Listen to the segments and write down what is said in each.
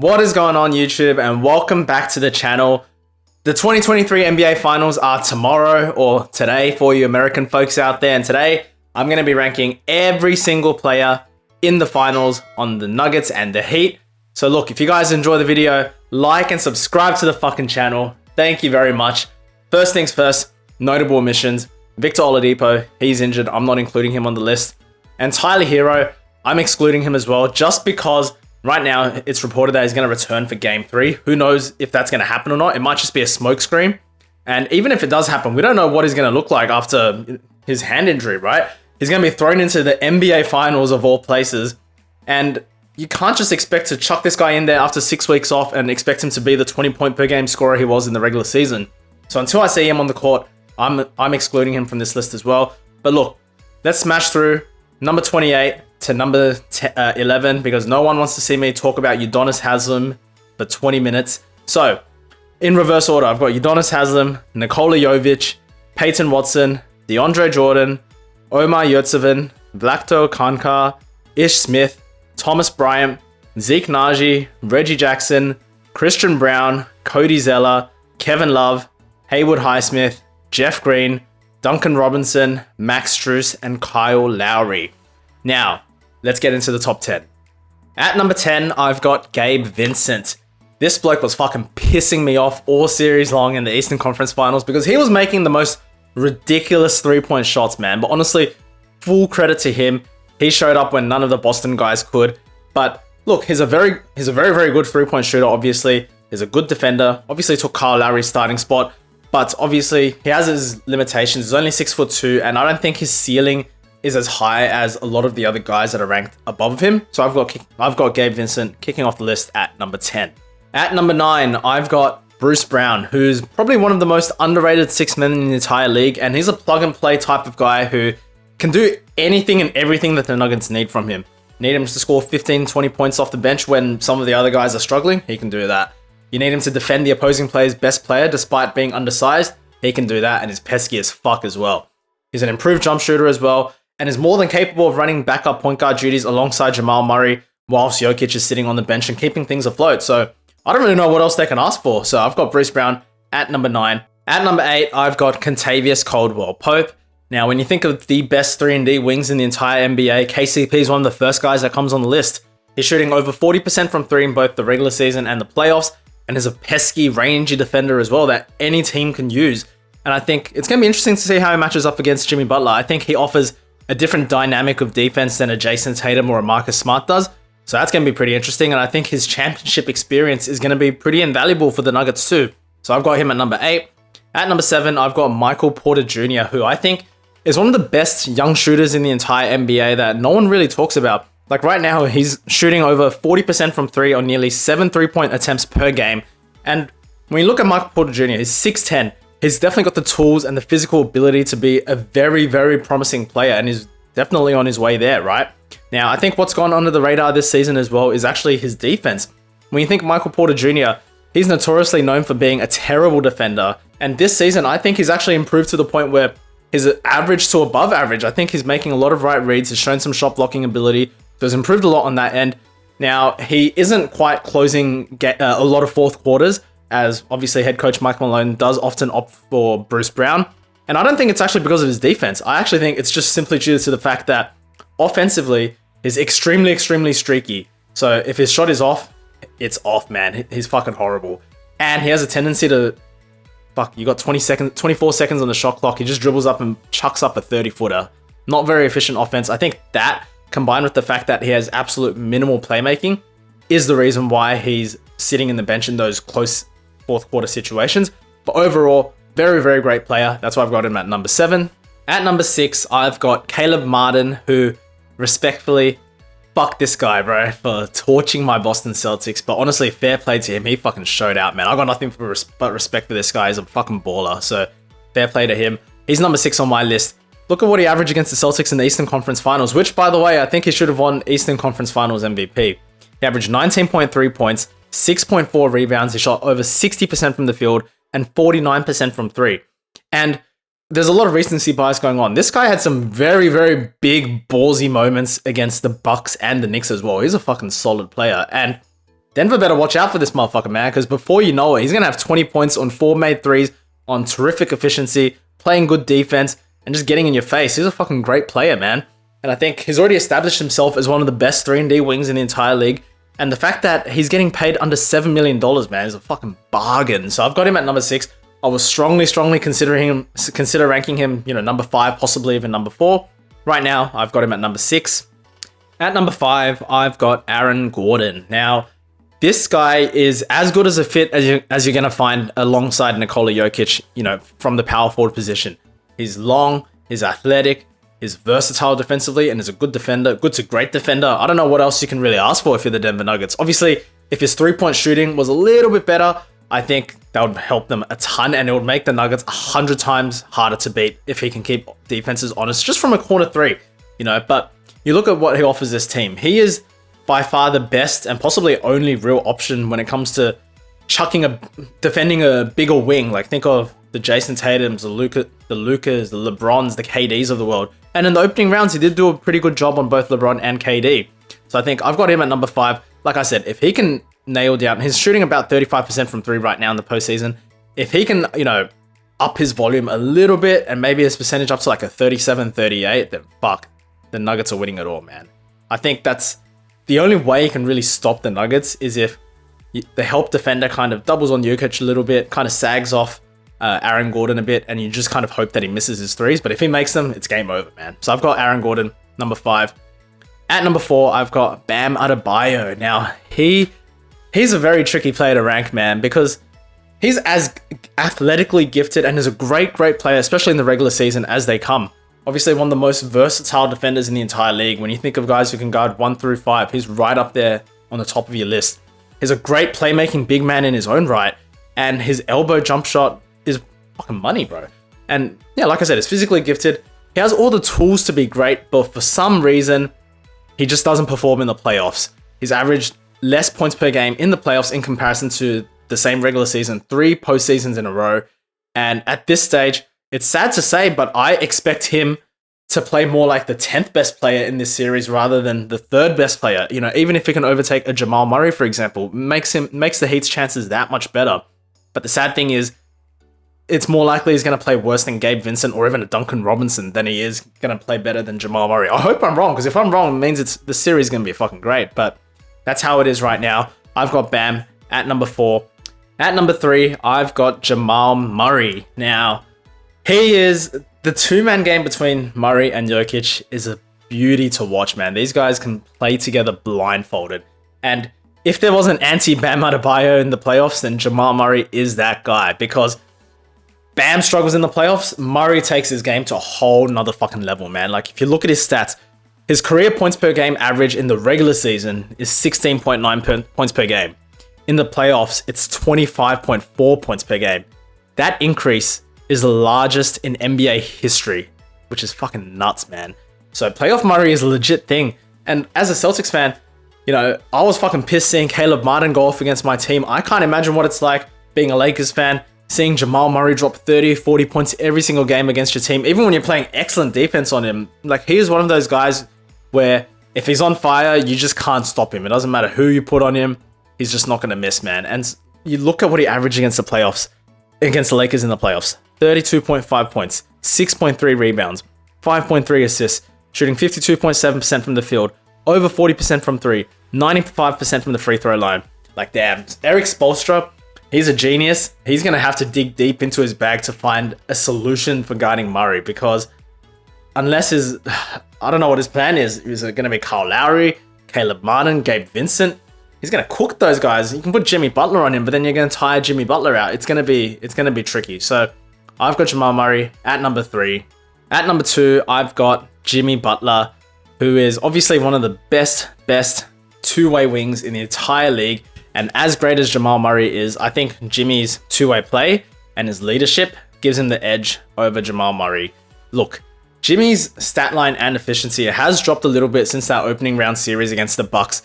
What is going on, YouTube, and welcome back to the channel. The 2023 NBA Finals are tomorrow, or today for you American folks out there, and today I'm going to be ranking every single player in the finals on the Nuggets and the Heat. So look, if you guys enjoy the video, like and subscribe to the fucking channel. Thank you very much. First things first, notable omissions. Victor Oladipo, he's injured. I'm not including him on the list. And Tyler Hero, I'm excluding him as well, just because right now it's reported that he's going to return for Game 3. Who knows if that's going to happen or not? It might just be a smokescreen. And even if it does happen, we don't know what he's going to look like after his hand injury, right? He's going to be thrown into the NBA Finals of all places. And you can't just expect to chuck this guy in there after 6 weeks off and expect him to be the 20-point per game scorer he was in the regular season. So until I see him on the court, I'm excluding him from this list as well. But look, let's smash through number 28 to number 11, because no one wants to see me talk about Udonis Haslem for 20 minutes. So, in reverse order, I've got Udonis Haslem, Nikola Jokic, Peyton Watson, DeAndre Jordan, Omar Yurtseven, Vlacho Kankar, Ish Smith, Thomas Bryant, Zeke Naji, Reggie Jackson, Christian Brown, Cody Zeller, Kevin Love, Haywood Highsmith, Jeff Green, Duncan Robinson, Max Strus, and Kyle Lowry. Now, let's get into the top 10. At number 10, I've got Gabe Vincent. This bloke was fucking pissing me off all series long in the Eastern Conference Finals because he was making the most ridiculous three-point shots, man. But honestly, full credit to him. He showed up when none of the Boston guys could. But look, he's a very, very good three-point shooter, obviously. He's a good defender. Obviously took Kyle Lowry's starting spot. But obviously, he has his limitations. He's only 6'2", and I don't think his ceiling is as high as a lot of the other guys that are ranked above him. So I've got Gabe Vincent kicking off the list at number 10. At number 9, I've got Bruce Brown, who's probably one of the most underrated six men in the entire league, and he's a plug-and-play type of guy who can do anything and everything that the Nuggets need from him. Need him to score 15, 20 points off the bench when some of the other guys are struggling? He can do that. You need him to defend the opposing player's best player despite being undersized? He can do that, and is pesky as fuck as well. He's an improved jump shooter as well, and is more than capable of running backup point guard duties alongside Jamal Murray whilst Jokic is sitting on the bench and keeping things afloat. So I don't really know what else they can ask for. So I've got Bruce Brown at number 9. At number 8, I've got Kentavious Caldwell-Pope. Now, when you think of the best 3-and-D wings in the entire NBA, KCP is one of the first guys that comes on the list. He's shooting over 40% from 3 in both the regular season and the playoffs, and is a pesky, rangy defender as well that any team can use. And I think it's going to be interesting to see how he matches up against Jimmy Butler. I think he offers a different dynamic of defense than a Jason Tatum or a Marcus Smart does. So that's going to be pretty interesting. And I think his championship experience is going to be pretty invaluable for the Nuggets too. So I've got him at number 8. At number 7, I've got Michael Porter Jr., who I think is one of the best young shooters in the entire NBA that no one really talks about. Like right now, he's shooting over 40% from 3 on nearly 7 3-point attempts per game. And when you look at Michael Porter Jr., he's 6'10". He's definitely got the tools and the physical ability to be a very, very promising player, and he's definitely on his way there, right? Now, I think what's gone under the radar this season as well is actually his defense. When you think Michael Porter Jr., he's notoriously known for being a terrible defender. And this season, I think he's actually improved to the point where he's average to above average. I think he's making a lot of right reads. He's shown some shot blocking ability. So he's improved a lot on that end. Now, he isn't quite closing a lot of fourth quarters, as obviously head coach Mike Malone does often opt for Bruce Brown. And I don't think it's actually because of his defense. I actually think it's just simply due to the fact that offensively, he's extremely, extremely streaky. So if his shot is off, it's off, man. He's fucking horrible. And he has a tendency to, you got 24 seconds on the shot clock. He just dribbles up and chucks up a 30-footer. Not very efficient offense. I think that, combined with the fact that he has absolute minimal playmaking, is the reason why he's sitting in the bench in those close fourth quarter situations. But overall, very, very great player. That's why I've got him at number 7. At number 6, I've got Caleb Martin, who respectfully, fuck this guy, bro, for torching my Boston Celtics. But honestly, fair play to him. He fucking showed out, man. I got nothing but respect for this guy. He's a fucking baller. So fair play to him. He's number 6 on my list. Look at what he averaged against the Celtics in the Eastern Conference Finals, which, by the way, I think he should have won Eastern Conference Finals MVP. He averaged 19.3 points, 6.4 rebounds. He shot over 60% from the field and 49% from 3. And there's a lot of recency bias going on. This guy had some very, very big ballsy moments against the Bucks and the Knicks as well. He's a fucking solid player. And Denver better watch out for this motherfucker, man, because before you know it, he's going to have 20 points on 4 made threes, on terrific efficiency, playing good defense, and just getting in your face. He's a fucking great player, man. And I think he's already established himself as one of the best 3-and-D wings in the entire league. And the fact that he's getting paid under $7 million, man, is a fucking bargain. So I've got him at number 6. I was strongly consider ranking him, number 5, possibly even number 4. Right now, I've got him at number 6. At number 5, I've got Aaron Gordon. Now, this guy is as good as a fit as you're going to find alongside Nikola Jokic, from the power forward position. He's long, he's athletic, he's versatile defensively, and is a good defender, good to great defender. I don't know what else you can really ask for if you're the Denver Nuggets. Obviously, if his 3-point shooting was a little bit better, I think that would help them a ton, and it would make the Nuggets 100 times harder to beat if he can keep defenses honest, just from a corner 3, But you look at what he offers this team. He is by far the best and possibly only real option when it comes to defending a bigger wing. Like, think of the Jason Tatums, the Lucas, the LeBrons, the KDs of the world. And in the opening rounds, he did do a pretty good job on both LeBron and KD. So I think I've got him at number 5. Like I said, if he can nail down, he's shooting about 35% from 3 right now in the postseason. If he can, up his volume a little bit and maybe his percentage up to like a 37-38, then fuck, the Nuggets are winning it all, man. I think that's the only way you can really stop the Nuggets is if the help defender kind of doubles on Jokic a little bit, kind of sags off Aaron Gordon a bit, and you just kind of hope that he misses his threes. But if he makes them, it's game over, man. So I've got Aaron Gordon, number 5. At number 4, I've got Bam Adebayo. Now, he's a very tricky player to rank, man, because he's as athletically gifted and is a great player, especially in the regular season, as they come. Obviously, one of the most versatile defenders in the entire league. When you think of guys who can guard 1 through 5, he's right up there on the top of your list. He's a great playmaking big man in his own right, and his elbow jump shot is fucking money, bro. And yeah, like I said, he's physically gifted. He has all the tools to be great, but for some reason, he just doesn't perform in the playoffs. He's averaged less points per game in the playoffs in comparison to the same regular season, 3 postseasons in a row. And at this stage, it's sad to say, but I expect him to play more like the 10th best player in this series rather than the 3rd best player. Even if he can overtake a Jamal Murray, for example, makes the Heat's chances that much better. But the sad thing is, it's more likely he's going to play worse than Gabe Vincent or even a Duncan Robinson than he is going to play better than Jamal Murray. I hope I'm wrong, because if I'm wrong, it means the series is going to be fucking great. But that's how it is right now. I've got Bam at number 4. At number 3, I've got Jamal Murray. Now, he is the 2-man game between Murray and Jokic is a beauty to watch, man. These guys can play together blindfolded. And if there was an anti-Bam Adebayo in the playoffs, then Jamal Murray is that guy, because Bam struggles in the playoffs, Murray takes his game to a whole nother fucking level, man. Like, if you look at his stats, his career points per game average in the regular season is 16.9 points per game. In the playoffs, it's 25.4 points per game. That increase is the largest in NBA history, which is fucking nuts, man. So playoff Murray is a legit thing. And as a Celtics fan, I was fucking pissed seeing Caleb Martin go off against my team. I can't imagine what it's like being a Lakers fan, seeing Jamal Murray drop 30, 40 points every single game against your team, even when you're playing excellent defense on him. Like, he is one of those guys where if he's on fire, you just can't stop him. It doesn't matter who you put on him, he's just not going to miss, man. And you look at what he averaged against the Lakers in the playoffs. 32.5 points, 6.3 rebounds, 5.3 assists, shooting 52.7% from the field, over 40% from 3, 95% from the free throw line. Like, damn, Eric Spoelstra, he's a genius. He's going to have to dig deep into his bag to find a solution for guarding Murray, because unless I don't know what his plan is. Is it going to be Kyle Lowry, Caleb Martin, Gabe Vincent? He's going to cook those guys. You can put Jimmy Butler on him, but then you're going to tire Jimmy Butler out. It's going to be tricky. So I've got Jamal Murray at number 3. At number 2, I've got Jimmy Butler, who is obviously one of the best 2-way wings in the entire league. And as great as Jamal Murray is, I think Jimmy's 2-way play and his leadership gives him the edge over Jamal Murray. Look, Jimmy's stat line and efficiency has dropped a little bit since that opening round series against the Bucks.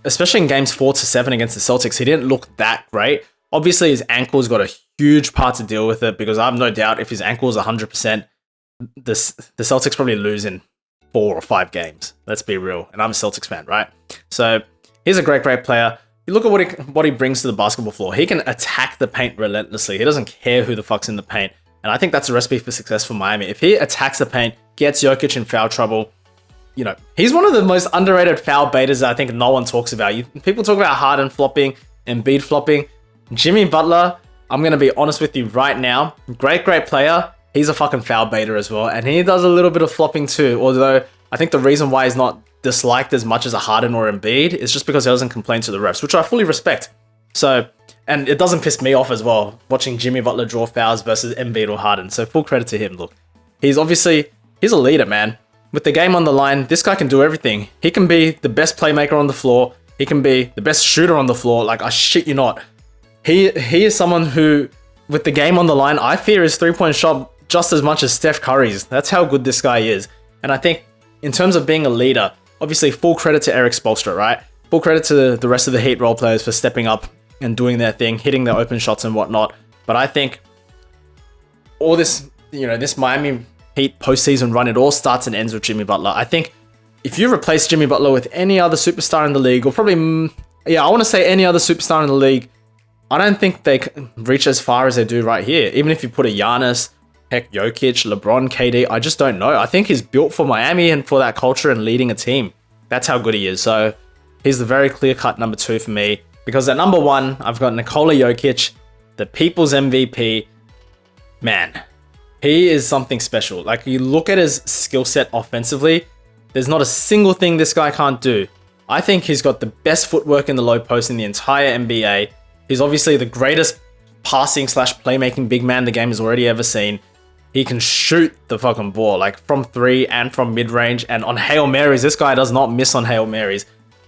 Especially in games 4 to 7 against the Celtics, he didn't look that great. Obviously, his ankle's got a huge part to deal with it, because I have no doubt if his ankle is 100%, the Celtics probably lose in 4 or 5 games. Let's be real. And I'm a Celtics fan, right? So he's a great player. you look at what he brings to the basketball floor. He can attack the paint relentlessly. He doesn't care who the fuck's in the paint. And I think that's a recipe for success for Miami. If he attacks the paint, gets Jokic in foul trouble, you know, he's one of the most underrated foul baiters that I think no one talks about. People talk about Harden flopping and Embiid flopping. Jimmy Butler, I'm going to be honest with you right now. Great player. He's a fucking foul baiter as well. And he does a little bit of flopping too. Although I think the reason why he's not disliked as much as a Harden or Embiid is just because he doesn't complain to the refs, which I fully respect. So, and it doesn't piss me off as well, watching Jimmy Butler draw fouls versus Embiid or Harden. So full credit to him. Look, he's a leader, man. With the game on the line, this guy can do everything. He can be the best playmaker on the floor. He can be the best shooter on the floor. Like, I shit you not. He is someone who, with the game on the line, I fear his three-point shot just as much as Steph Curry's. That's how good this guy is. And I think in terms of being a leader, obviously full credit to Eric Spoelstra, right? Full credit to the rest of the Heat role players for stepping up and doing their thing, hitting their open shots and whatnot. But I think all this, this Miami Heat postseason run, it all starts and ends with Jimmy Butler. I think if you replace Jimmy Butler with any other superstar in the league, or probably, I want to say any other superstar in the league, I don't think they can reach as far as they do right here. Even if you put a Giannis, heck, Jokic, LeBron, KD, I just don't know. I think he's built for Miami and for that culture and leading a team. That's how good he is. So he's the very clear-cut number 2 for me. Because at number 1, I've got Nikola Jokic, the people's MVP. Man, he is something special. Like, you look at his skill set offensively, there's not a single thing this guy can't do. I think he's got the best footwork in the low post in the entire NBA. He's obviously the greatest passing/playmaking big man the game has already ever seen. He can shoot the fucking ball, like from 3 and from mid-range, and on Hail Marys, this guy does not miss on Hail Marys.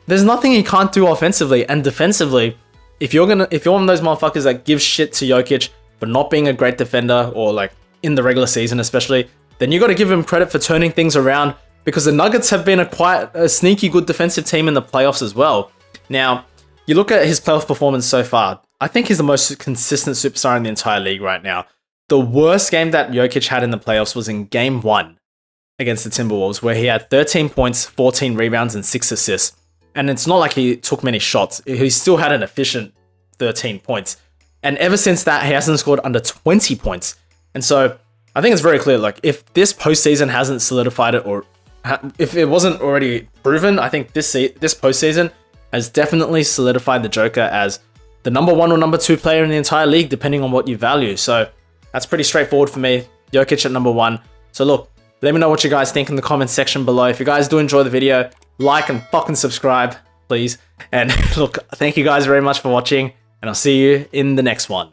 There's nothing he can't do offensively, and defensively, if you're one of those motherfuckers that gives shit to Jokic for not being a great defender, or like in the regular season especially, then you got to give him credit for turning things around, because the Nuggets have been a sneaky good defensive team in the playoffs as well. Now, you look at his playoff performance so far, I think he's the most consistent superstar in the entire league right now. The worst game that Jokic had in the playoffs was in game 1 against the Timberwolves, where he had 13 points, 14 rebounds, and 6 assists. And it's not like he took many shots. He still had an efficient 13 points. And ever since that, he hasn't scored under 20 points. And so I think it's very clear, like, if this postseason hasn't solidified it, or if it wasn't already proven, I think this postseason has definitely solidified the Joker as the number 1 or number 2 player in the entire league, depending on what you value. So that's pretty straightforward for me. Jokic at number 1. So look, let me know what you guys think in the comments section below. If you guys do enjoy the video, like and fucking subscribe, please. And look, thank you guys very much for watching, and I'll see you in the next one.